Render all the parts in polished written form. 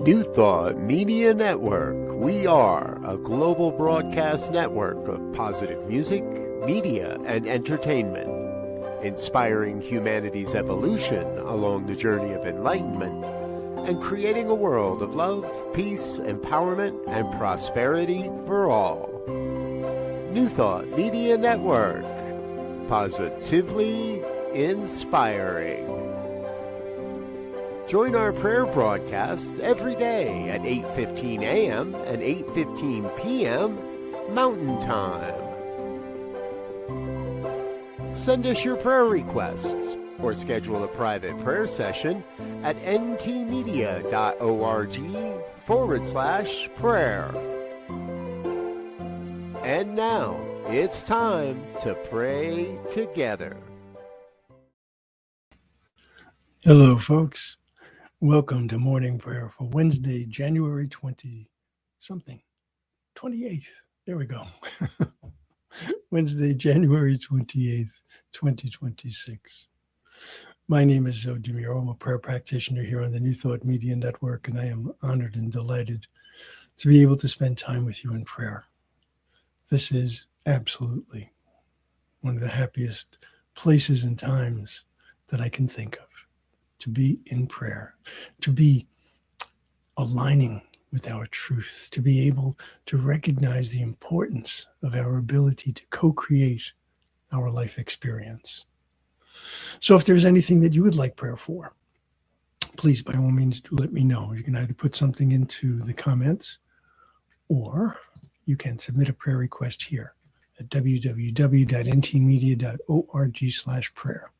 New Thought Media Network. We are a global broadcast network of positive music, media, and entertainment, inspiring humanity's evolution along the journey of enlightenment and creating a world of love, peace, empowerment, and prosperity for all. New Thought Media Network. Positively inspiring. Join our prayer broadcast every day at 8:15 a.m. and 8:15 p.m. Mountain Time. Send us your prayer requests or schedule a private prayer session at ntmedia.org/prayer. And now it's time to pray together. Hello, folks. Welcome to morning prayer for Wednesday, January 28th. There we go. Wednesday, January 28th, 2026. My name is Muro. I'm a prayer practitioner here on the New Thought Media Network, and I am honored and delighted to be able to spend time with you in prayer. This is absolutely one of the happiest places and times that I can think of. To be in prayer, to be aligning with our truth, to be able to recognize the importance of our ability to co-create our life experience. So if there's anything that you would like prayer for, please, by all means, do let me know. You can either put something into the comments, or you can submit a prayer request here at www.ntmedia.org/prayer.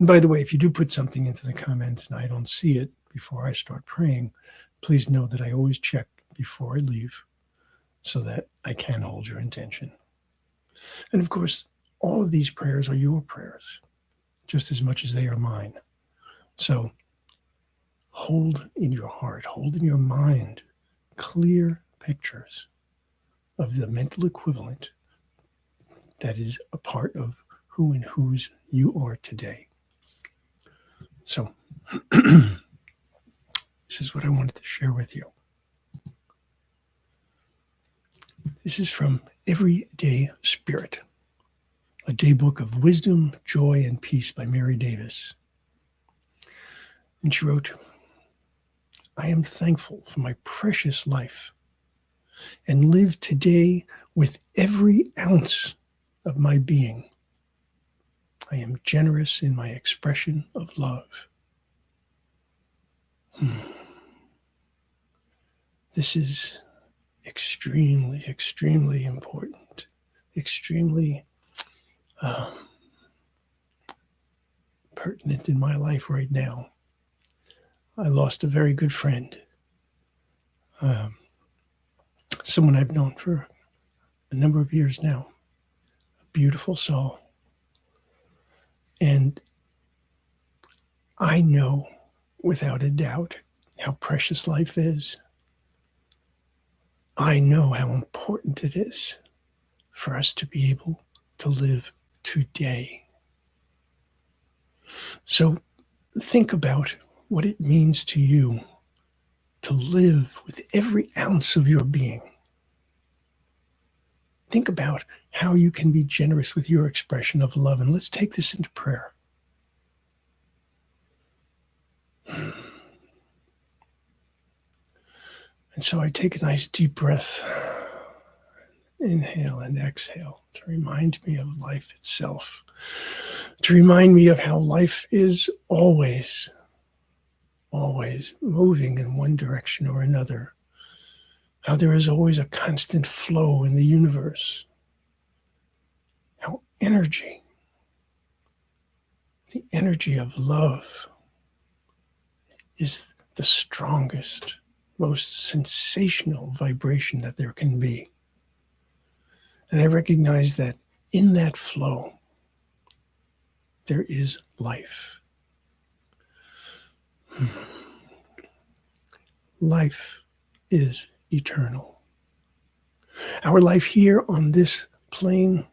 And by the way, if you do put something into the comments and I don't see it before I start praying, please know that I always check before I leave so that I can hold your intention. And of course, all of these prayers are your prayers, just as much as they are mine. So hold in your heart, hold in your mind clear pictures of the mental equivalent that is a part of who and whose you are today. So, this is what I wanted to share with you. This is from Everyday Spirit, a daybook of wisdom, joy, and peace by Mary Davis. And she wrote, I am thankful for my precious life and live today with every ounce of my being. I am generous in my expression of love. This is extremely, extremely important, extremely pertinent in my life right now. I lost a very good friend, someone I've known for a number of years now, a beautiful soul. And I know without a doubt how precious life is. I know how important it is for us to be able to live today. So think about what it means to you to live with every ounce of your being. Think about how you can be generous with your expression of love. And let's take this into prayer. And so I take a nice deep breath, inhale and exhale to remind me of life itself, to remind me of how life is always moving in one direction or another, how there is always a constant flow in the universe, how energy, the energy of love, is the strongest, most sensational vibration that there can be. And I recognize that in that flow, there is life. Life is eternal. Our life here on this plane,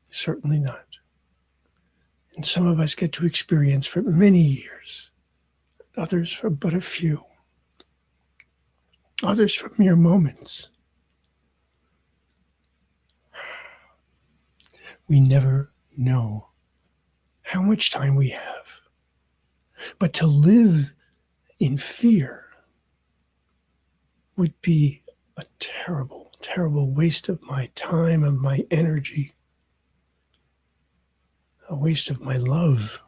certainly not. And some of us get to experience for many years others for but a few, others for mere moments. We never know how much time we have. But to live in fear would be a terrible, terrible waste of my time and my energy, a waste of my love,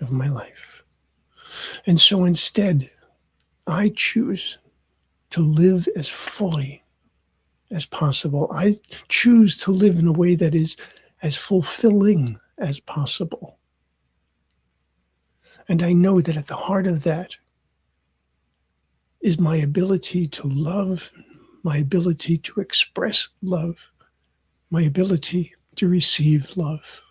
of my life. And so instead, I choose to live as fully as possible. I choose to live in a way that is as fulfilling as possible. And I know that at the heart of that is my ability to love, my ability to express love, my ability to receive love.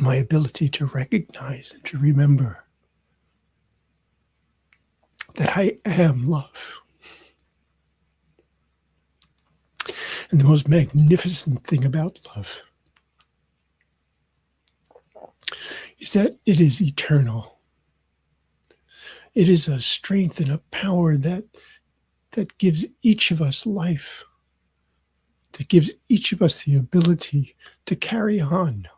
My ability to recognize and to remember that I am love. And the most magnificent thing about love is that it is eternal. It is a strength and a power that gives each of us life, that gives each of us the ability to carry on,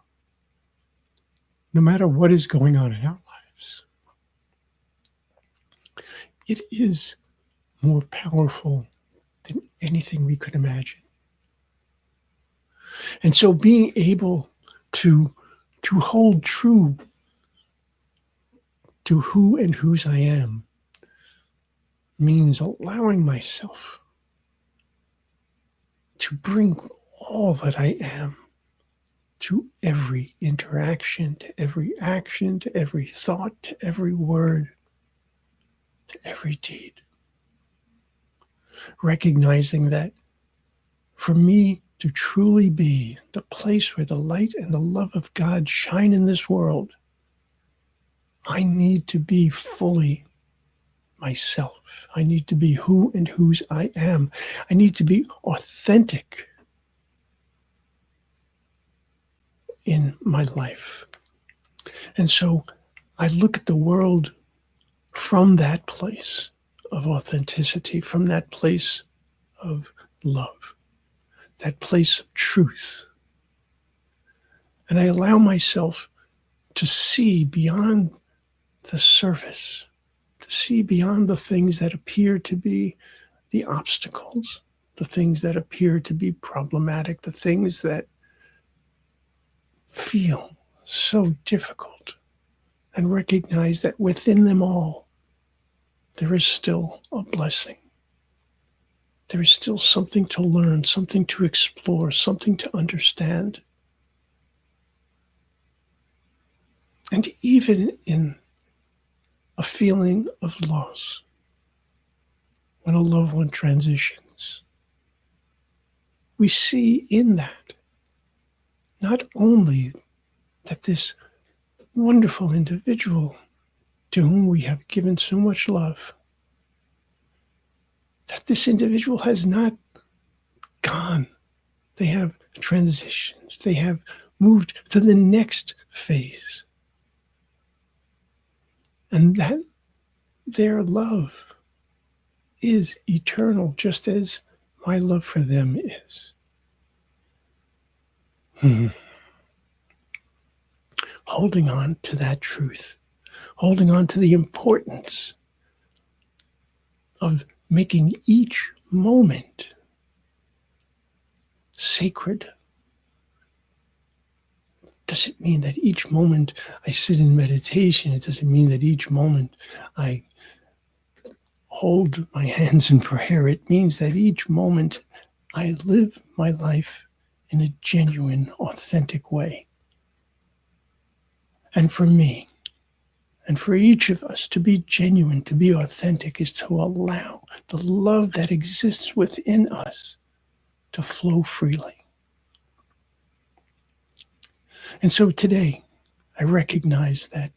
no matter what is going on in our lives. It is more powerful than anything we could imagine. And so being able to hold true to who and whose I am means allowing myself to bring all that I am to every interaction, to every action, to every thought, to every word, to every deed. Recognizing that for me to truly be the place where the light and the love of God shine in this world, I need to be fully myself. I need to be who and whose I am. I need to be authentic in my life. And so I look at the world from that place of authenticity, from that place of love, that place of truth. And I allow myself to see beyond the surface, to see beyond the things that appear to be the obstacles, the things that appear to be problematic, the things that feel so difficult, and recognize that within them all, there is still a blessing. There is still something to learn, something to explore, something to understand. And even in a feeling of loss, when a loved one transitions, we see in that not only that this wonderful individual to whom we have given so much love, that this individual has not gone. They have transitioned. They have moved to the next phase. And that their love is eternal, just as my love for them is. Holding on to that truth, holding on to the importance of making each moment sacred. Doesn't mean that each moment I sit in meditation. It doesn't mean that each moment I hold my hands in prayer. It means that each moment I live my life in a genuine, authentic way. And for me, and for each of us, to be genuine, to be authentic, is to allow the love that exists within us to flow freely. And so today, I recognize that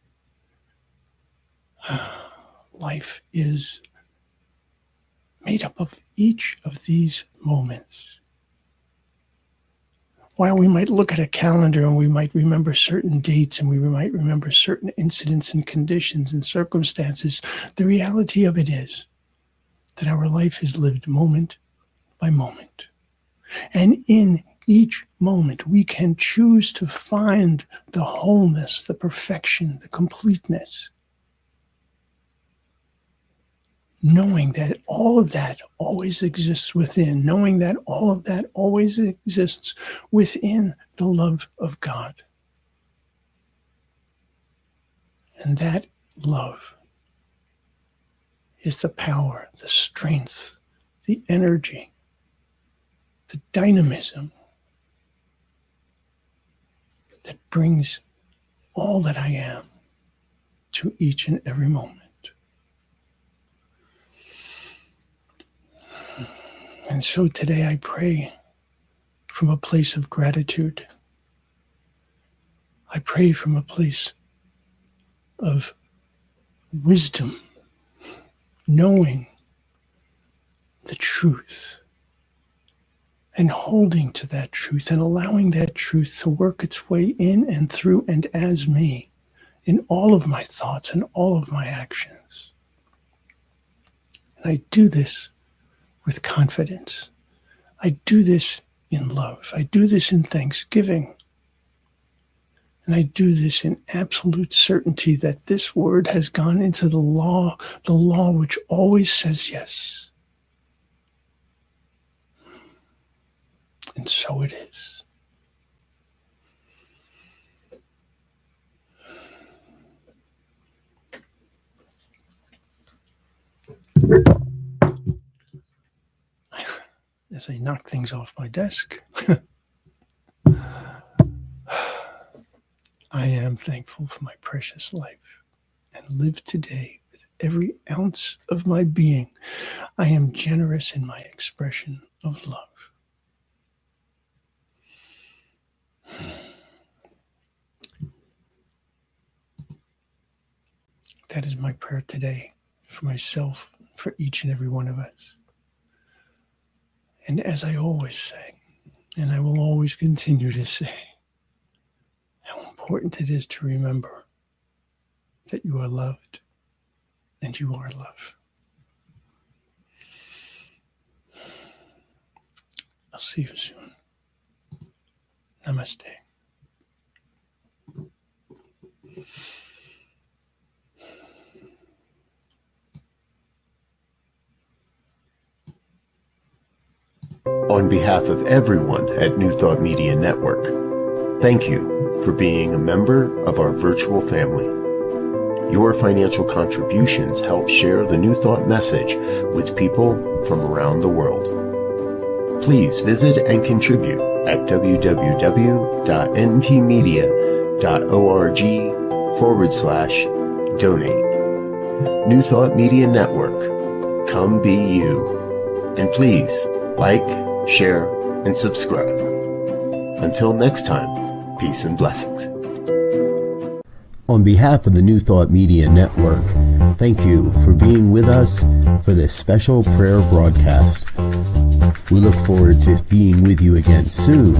life is made up of each of these moments. while we might look at a calendar and we might remember certain dates and we might remember certain incidents and conditions and circumstances, the reality of it is that our life is lived moment by moment. And in each moment, we can choose to find the wholeness, the perfection, the completeness, knowing that all of that always exists within, knowing that all of that always exists within the love of God. And that love is the power, the strength, the energy, the dynamism that brings all that I am to each and every moment. And so today I pray from a place of gratitude. I pray from a place of wisdom, knowing the truth and holding to that truth and allowing that truth to work its way in and through and as me in all of my thoughts and all of my actions. And I do this with confidence. I do this in love. I do this in thanksgiving. And I do this in absolute certainty that this word has gone into the law which always says yes. And so it is. As I knock things off my desk, I am thankful for my precious life and live today with every ounce of my being. I am generous in my expression of love. That is my prayer today for myself, for each and every one of us. And as I always say, and I will always continue to say, how important it is to remember that you are loved and you are love. I'll see you soon. Namaste. On behalf of everyone at New Thought Media Network, thank you for being a member of our virtual family. Your financial contributions help share the New Thought message with people from around the world. Please visit and contribute at www.ntmedia.org/donate. New Thought Media Network, come be you. And please like, share, and subscribe. Until next time, peace and blessings. On behalf of the New Thought Media Network, thank you for being with us for this special prayer broadcast. We look forward to being with you again soon,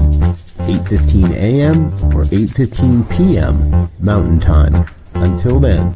8:15 a.m. or 8:15 p.m. Mountain Time. Until then.